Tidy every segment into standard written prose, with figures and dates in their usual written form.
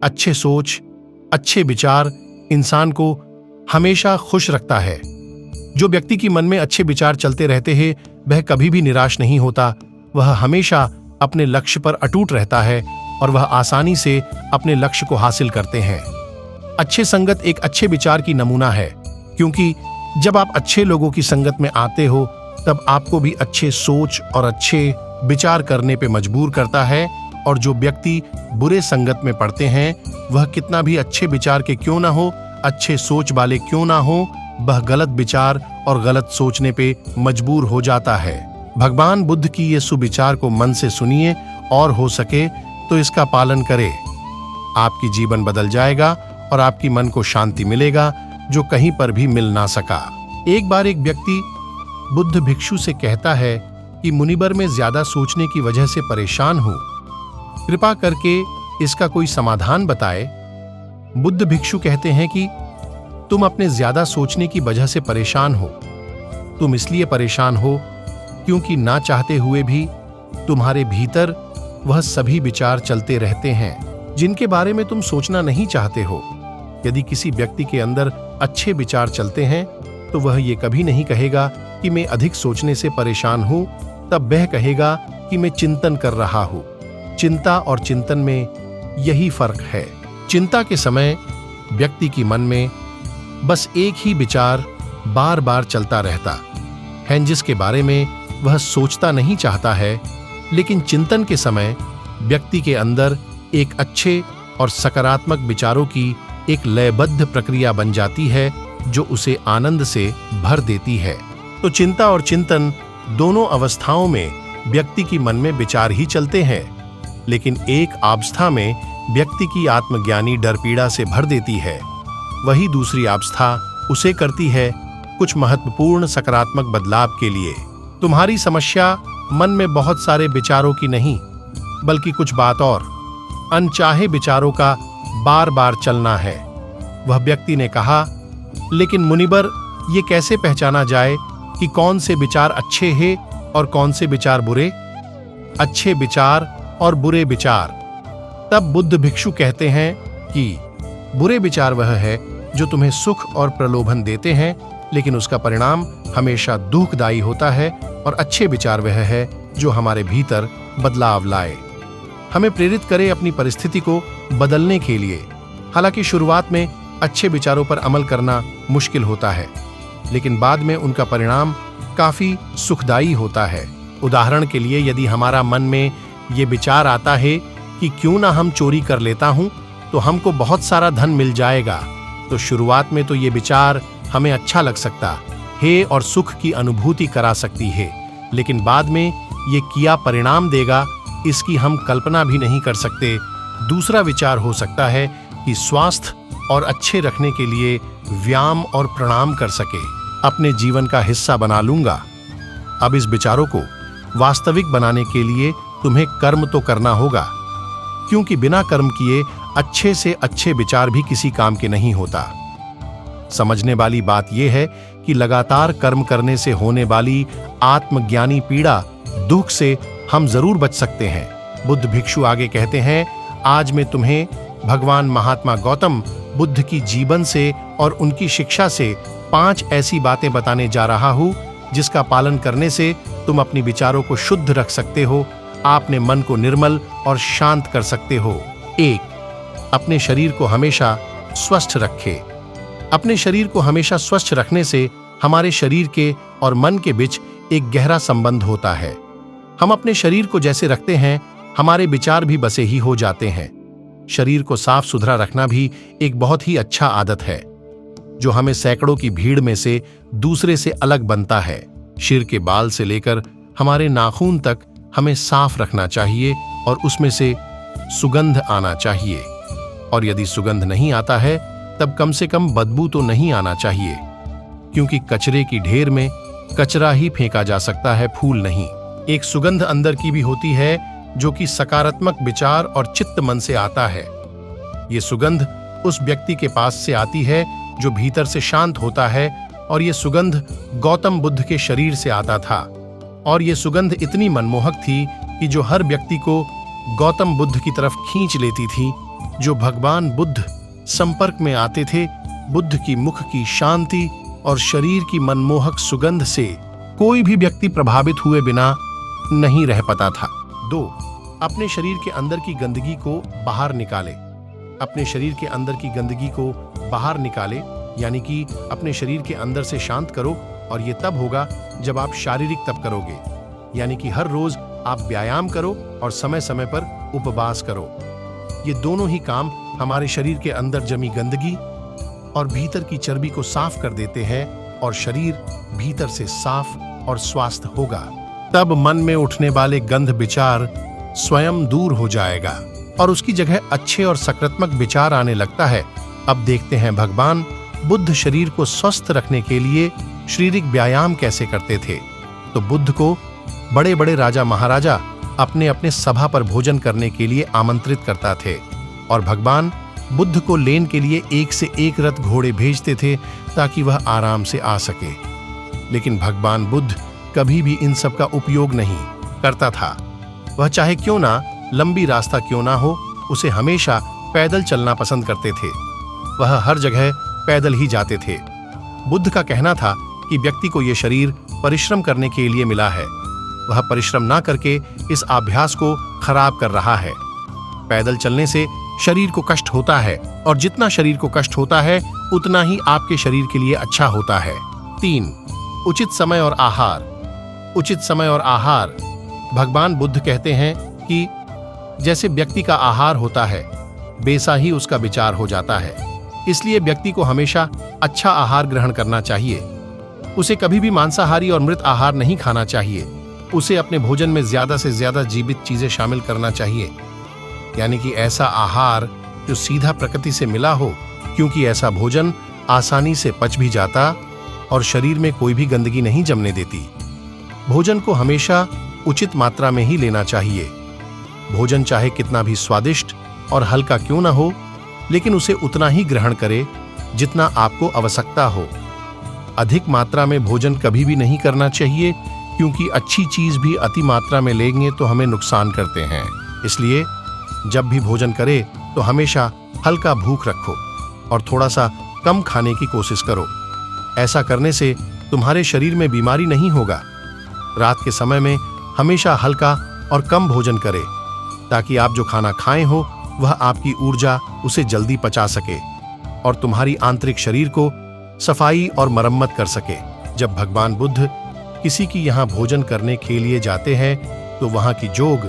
अच्छे सोच, अच्छे विचार इंसान को हमेशा खुश रखता है। जो व्यक्ति के मन में अच्छे विचार चलते रहते हैं वह कभी भी निराश नहीं होता। वह हमेशा अपने लक्ष्य पर अटूट रहता है और वह आसानी से अपने लक्ष्य को हासिल करते हैं। अच्छे संगत एक अच्छे विचार की नमूना है, क्योंकि जब आप अच्छे लोगों की संगत में आते हो तब आपको भी अच्छे सोच और अच्छे विचार करने पे मजबूर करता है। और जो व्यक्ति बुरे संगत में पड़ते हैं वह कितना भी अच्छे विचार के क्यों ना हो, अच्छे सोच वाले क्यों ना हो, वह गलत विचार और गलत सोचने पे मजबूर हो जाता है। भगवान बुद्ध की ये सुविचार को मन से सुनिए और हो सके तो इसका पालन करें। आपकी जीवन बदल जाएगा और आपकी मन को शांति मिलेगा जो कहीं पर भी मिल ना सका। एक बार एक व्यक्ति बुद्ध भिक्षु से कहता है कि मुनिबर में ज्यादा सोचने की वजह से परेशान हूं, कृपा करके इसका कोई समाधान बताए। बुद्ध भिक्षु कहते हैं कि तुम अपने ज्यादा सोचने की वजह से परेशान हो। तुम इसलिए परेशान हो क्योंकि ना चाहते हुए भी तुम्हारे भीतर वह सभी विचार चलते रहते हैं जिनके बारे में तुम सोचना नहीं चाहते हो। यदि किसी व्यक्ति के अंदर अच्छे विचार चलते हैं तो वह ये कभी नहीं कहेगा कि मैं अधिक सोचने से परेशान हूं, तब वह कहेगा कि मैं चिंतन कर रहा हूं। चिंता और चिंतन में यही फर्क है। चिंता के समय व्यक्ति की मन में बस एक ही विचार बार बार चलता रहता है जिसके बारे में वह सोचता नहीं चाहता है, लेकिन चिंतन के समय व्यक्ति के अंदर एक अच्छे और सकारात्मक विचारों की एक लयबद्ध प्रक्रिया बन जाती है जो उसे आनंद से भर देती है। तो चिंता और चिंतन दोनों अवस्थाओं में व्यक्ति की मन में विचार ही चलते हैं, लेकिन एक अवस्था में व्यक्ति की आत्मज्ञानी डर पीड़ा से भर देती है, वही दूसरी अवस्था उसे करती है कुछ महत्वपूर्ण सकारात्मक बदलाव के लिए। तुम्हारी समस्या मन में बहुत सारे विचारों की नहीं, बल्कि कुछ बात और अनचाहे विचारों का बार बार चलना है। वह व्यक्ति ने कहा, लेकिन मुनिबर ये कैसे पहचाना जाए कि कौन से विचार अच्छे हैं और कौन से विचार बुरे? अच्छे विचार और बुरे विचार। तब बुद्ध भिक्षु कहते हैं कि बुरे विचार वह है जो तुम्हें सुख और प्रलोभन देते हैं, लेकिन उसका परिणाम हमेशा दुखदायी होता है, और अच्छे विचार वह है जो हमारे भीतर बदलाव लाए, हमें प्रेरित करे अपनी परिस्थिति को बदलने के लिए। हालांकि शुरुआत में अच्छे विचारों पर अमल करना मुश्किल होता है, लेकिन बाद में उनका परिणाम काफी सुखदायी होता है। उदाहरण के लिए, यदि हमारा मन में ये विचार आता है कि क्यों ना हम चोरी कर लेता हूं तो हमको बहुत सारा धन मिल जाएगा, तो शुरुआत में तो ये विचार हमें अच्छा लग सकता है और सुख की अनुभूति करा सकती है, लेकिन बाद में ये किया परिणाम देगा इसकी हम कल्पना भी नहीं कर सकते। दूसरा विचार हो सकता है कि स्वास्थ्य और अच्छे रखने के लिए व्यायाम और प्रणाम कर सके, अपने जीवन का हिस्सा बना लूंगा। अब इस विचारों को वास्तविक बनाने के लिए तुम्हें कर्म तो करना होगा, क्योंकि बिना कर्म किए अच्छे से अच्छे विचार भी किसी काम के नहीं होता। समझने वाली बात यह है कि लगातार कर्म करने से होने वाली आत्मज्ञानी पीड़ा, दुख से हम जरूर बच सकते हैं। बुद्ध भिक्षु आगे कहते हैं, आज मैं तुम्हें भगवान महात्मा गौतम बुद्ध की जीवन से और उनकी शिक्षा से 5 ऐसी बातें बताने जा रहा हूं जिसका पालन करने से तुम अपने विचारों को शुद्ध रख सकते हो, आपने मन को निर्मल और शांत कर सकते हो। 1. अपने शरीर को हमेशा स्वस्थ रखें। अपने शरीर को हमेशा स्वस्थ रखने से हमारे शरीर के और मन के बीच एक गहरा संबंध होता है। हम अपने शरीर को जैसे रखते हैं, हमारे विचार भी वैसे ही हो जाते हैं। शरीर को साफ सुथरा रखना भी एक बहुत ही अच्छा आदत है, जो हमें सैकड़ों की भीड़ में से दूसरे से अलग बनता है। सिर के बाल से लेकर हमारे नाखून तक हमें साफ रखना चाहिए और उसमें से सुगंध आना चाहिए, और यदि सुगंध नहीं आता है तब कम से कम बदबू तो नहीं आना चाहिए, क्योंकि कचरे की ढेर में कचरा ही फेंका जा सकता है, फूल नहीं। एक सुगंध अंदर की भी होती है जो कि सकारात्मक विचार और चित्त मन से आता है। ये सुगंध उस व्यक्ति के पास से आती है जो भीतर से शांत होता है, और ये सुगंध गौतम बुद्ध के शरीर से आता था, और ये सुगंध इतनी मनमोहक थी कि जो हर व्यक्ति को गौतम बुद्ध की तरफ खींच लेती थी। जो भगवान बुद्ध संपर्क में आते थे, बुद्ध की मुख की शांति और शरीर की मनमोहक सुगंध से कोई भी व्यक्ति प्रभावित हुए बिना नहीं रह पाता था। 2. अपने शरीर के अंदर की गंदगी को बाहर निकाले। अपने शरीर के अंदर की गंदगी को बाहर निकाले यानी कि अपने शरीर के अंदर से शांत करो, और ये तब होगा जब आप शारीरिक तप करोगे, यानी कि हर रोज आप व्यायाम करो और समय समय पर उपवास करो। ये दोनों ही काम हमारे शरीर के अंदर जमी गंदगी और भीतर की चर्बी को साफ कर देते हैं, और शरीर भीतर से साफ और स्वस्थ होगा। तब मन में उठने वाले गंध विचार स्वयं दूर हो जाएगा और उसकी जगह अच्छे और सकारात्मक विचार आने लगता है। अब देखते हैं भगवान बुद्ध शरीर को स्वस्थ रखने के लिए शारीरिक व्यायाम कैसे करते थे। तो बुद्ध को बड़े बड़े राजा महाराजा अपने अपने सभा पर भोजन करने के लिए आमंत्रित करता थे, और भगवान बुद्ध को लेने के लिए एक से एक रथ घोड़े भेजते थे ताकि वह आराम से आ सके। लेकिन भगवान बुद्ध कभी भी इन सब का उपयोग नहीं करता था। वह चाहे क्यों ना लंबी रास्ता क्यों ना हो, उसे हमेशा पैदल चलना पसंद करते थे। वह हर जगह पैदल ही जाते थे। बुद्ध का कहना था कि व्यक्ति को यह शरीर परिश्रम करने के लिए मिला है, वह परिश्रम ना करके इस अभ्यास को खराब कर रहा है। पैदल चलने से शरीर को कष्ट होता है, और जितना शरीर को कष्ट होता है उतना ही आपके शरीर के लिए अच्छा होता है। 3. उचित समय और आहार। उचित समय और आहार। भगवान बुद्ध कहते हैं कि जैसे व्यक्ति का आहार होता है, वैसा ही उसका विचार हो जाता है। इसलिए व्यक्ति को हमेशा अच्छा आहार ग्रहण करना चाहिए। उसे कभी भी मांसाहारी और मृत आहार नहीं खाना चाहिए। उसे अपने भोजन में ज्यादा से ज्यादा जीवित चीजें शामिल करना चाहिए, यानी कि ऐसा आहार जो सीधा प्रकृति से मिला हो, क्योंकि ऐसा भोजन आसानी से पच भी जाता और शरीर में कोई भी गंदगी नहीं जमने देती। भोजन को हमेशा उचित मात्रा में ही लेना चाहिए। भोजन चाहे कितना भी स्वादिष्ट और हल्का क्यों ना हो, लेकिन उसे उतना ही ग्रहण करें जितना आपको आवश्यकता हो। अधिक मात्रा में भोजन कभी भी नहीं करना चाहिए, क्योंकि अच्छी चीज भी अति मात्रा में लेंगे तो हमें नुकसान करते हैं। इसलिए जब भी भोजन करे तो हमेशा हल्का भूख रखो और थोड़ा सा कम खाने की कोशिश करो। ऐसा करने से तुम्हारे शरीर में बीमारी नहीं होगा। रात के समय में हमेशा हल्का और कम भोजन करें, ताकि आप जो खाना खाए हो वह आपकी ऊर्जा उसे जल्दी पचा सके और तुम्हारी आंतरिक शरीर को सफाई और मरम्मत कर सके। जब भगवान बुद्ध किसी की यहाँ भोजन करने के लिए जाते हैं तो वहाँ की जोग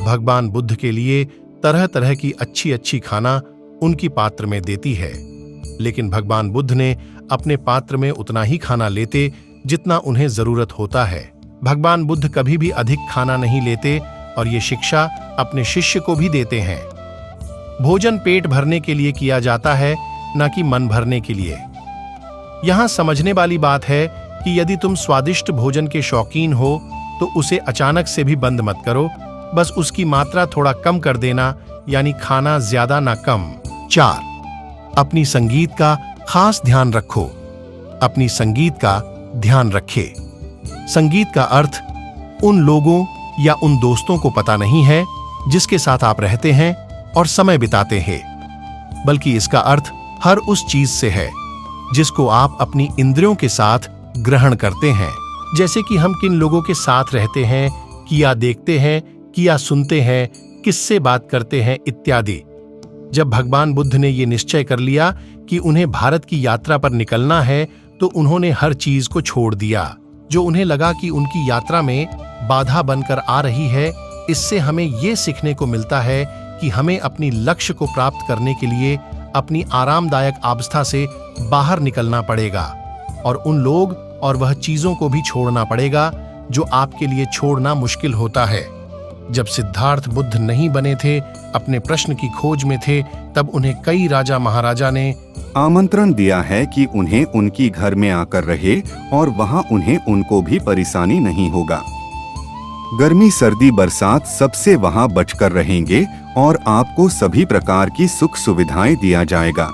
भगवान बुद्ध के लिए तरह तरह की अच्छी अच्छी खाना उनकी पात्र में देती है। लेकिन भगवान बुद्ध ने अपने पात्र में उतना ही खाना लेते जितना उन्हें जरूरत होता है। भगवान बुद्ध कभी भी अधिक खाना नहीं लेते और ये शिक्षा अपने शिष्य को भी देते हैं। भोजन पेट भरने के लिए किया जाता है, न कि मन भरने के लिए। यहां समझने वाली बात है कि यदि तुम स्वादिष्ट भोजन के शौकीन हो तो उसे अचानक से भी बंद मत करो, बस उसकी मात्रा थोड़ा कम कर देना, यानी खाना ज्यादा ना कम। 4. अपनी संगीत का खास ध्यान रखो। अपनी संगीत का ध्यान रखे। संगीत का अर्थ उन लोगों या उन दोस्तों को पता नहीं है जिसके साथ आप रहते हैं और समय बिताते हैं, बल्कि इसका अर्थ हर उस चीज से है जिसको आप अपनी इंद्रियों के साथ ग्रहण करते हैं। जैसे कि हम किन लोगों के साथ रहते हैं, किया देखते हैं, किया सुनते हैं, किससे बात करते हैं इत्यादि। जब भगवान बुद्ध ने ये निश्चय कर लिया कि उन्हें भारत की यात्रा पर निकलना है, तो उन्होंने हर चीज को छोड़ दिया जो उन्हें लगा कि उनकी यात्रा में बाधा बनकर आ रही है। इससे हमें ये सीखने को मिलता है कि हमें अपनी लक्ष्य को प्राप्त करने के लिए अपनी आरामदायक अवस्था से बाहर निकलना पड़ेगा और उन लोग और वह चीजों को भी छोड़ना पड़ेगा जो आपके लिए छोड़ना मुश्किल होता है। जब सिद्धार्थ बुद्ध नहीं बने थे, अपने प्रश्न की खोज में थे, तब उन्हें कई राजा महाराजा ने आमंत्रण दिया है कि उन्हें उनकी घर में आकर रहे और वहां उन्हें उनको भी परेशानी नहीं होगा। गर्मी सर्दी बरसात सबसे वहां बचकर रहेंगे और आपको सभी प्रकार की सुख सुविधाएं दिया जाएगा।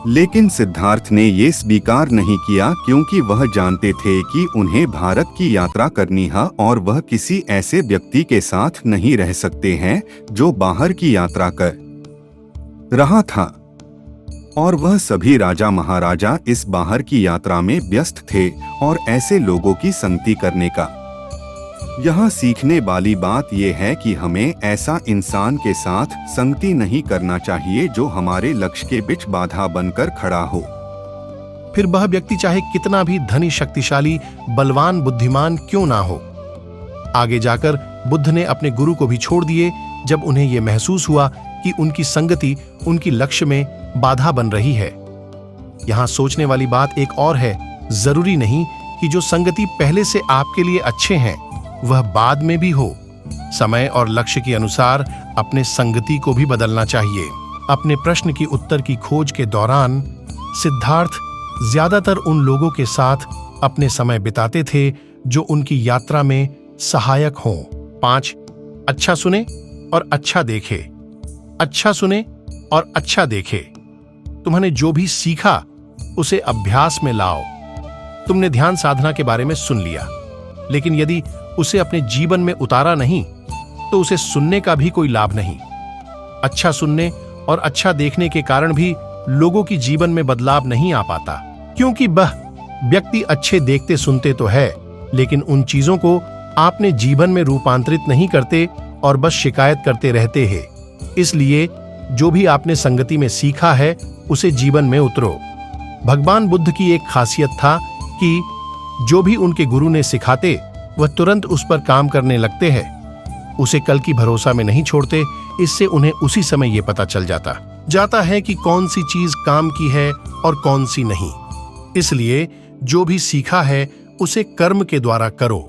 लेकिन सिद्धार्थ ने ये स्वीकार नहीं किया, क्योंकि वह जानते थे कि उन्हें भारत की यात्रा करनी है और वह किसी ऐसे व्यक्ति के साथ नहीं रह सकते हैं जो बाहर की यात्रा कर रहा था और वह सभी राजा महाराजा इस बाहर की यात्रा में व्यस्त थे और ऐसे लोगों की संगति करने का। यहाँ सीखने वाली बात यह है कि हमें ऐसा इंसान के साथ संगति नहीं करना चाहिए जो हमारे लक्ष्य के बीच बाधा बनकर खड़ा हो। फिर वह व्यक्ति चाहे कितना भी धनी, शक्तिशाली, बलवान, बुद्धिमान क्यों ना हो। आगे जाकर बुद्ध ने अपने गुरु को भी छोड़ दिए जब उन्हें यह महसूस हुआ कि उनकी संगति उनकी लक्ष्य में बाधा बन रही है। यहाँ सोचने वाली बात एक और है, जरूरी नहीं कि जो संगति पहले से आपके लिए अच्छे हैं वह बाद में भी हो। समय और लक्ष्य के अनुसार अपने संगति को भी बदलना चाहिए। अपने प्रश्न की उत्तर की खोज के दौरान सिद्धार्थ ज्यादातर उन लोगों के साथ अपने समय बिताते थे जो उनकी यात्रा में सहायक हों। 5. अच्छा सुने और अच्छा देखे। अच्छा सुने और अच्छा देखे। तुमने जो भी सीखा उसे अभ्यास में लाओ। तुमने ध्यान साधना के बारे में सुन लिया, लेकिन यदि उसे अपने जीवन में उतारा नहीं तो उसे सुनने का भी कोई लाभ नहीं। अच्छा सुनने और अच्छा देखने के कारण भी लोगों की जीवन में बदलाव नहीं आ पाता, क्योंकि वह व्यक्ति अच्छे देखते सुनते तो है लेकिन उन चीजों को आपने जीवन में रूपांतरित नहीं करते और बस शिकायत करते रहते हैं। इसलिए जो भी आपने संगति में सीखा है उसे जीवन में उतरो। भगवान बुद्ध की एक खासियत था कि जो भी उनके गुरु ने सिखाते वह तुरंत उस पर काम करने लगते हैं। उसे कल की भरोसा में नहीं छोड़ते। इससे उन्हें उसी समय यह पता चल जाता है कि कौन सी चीज काम की है और कौन सी नहीं। इसलिए जो भी सीखा है उसे कर्म के द्वारा करो।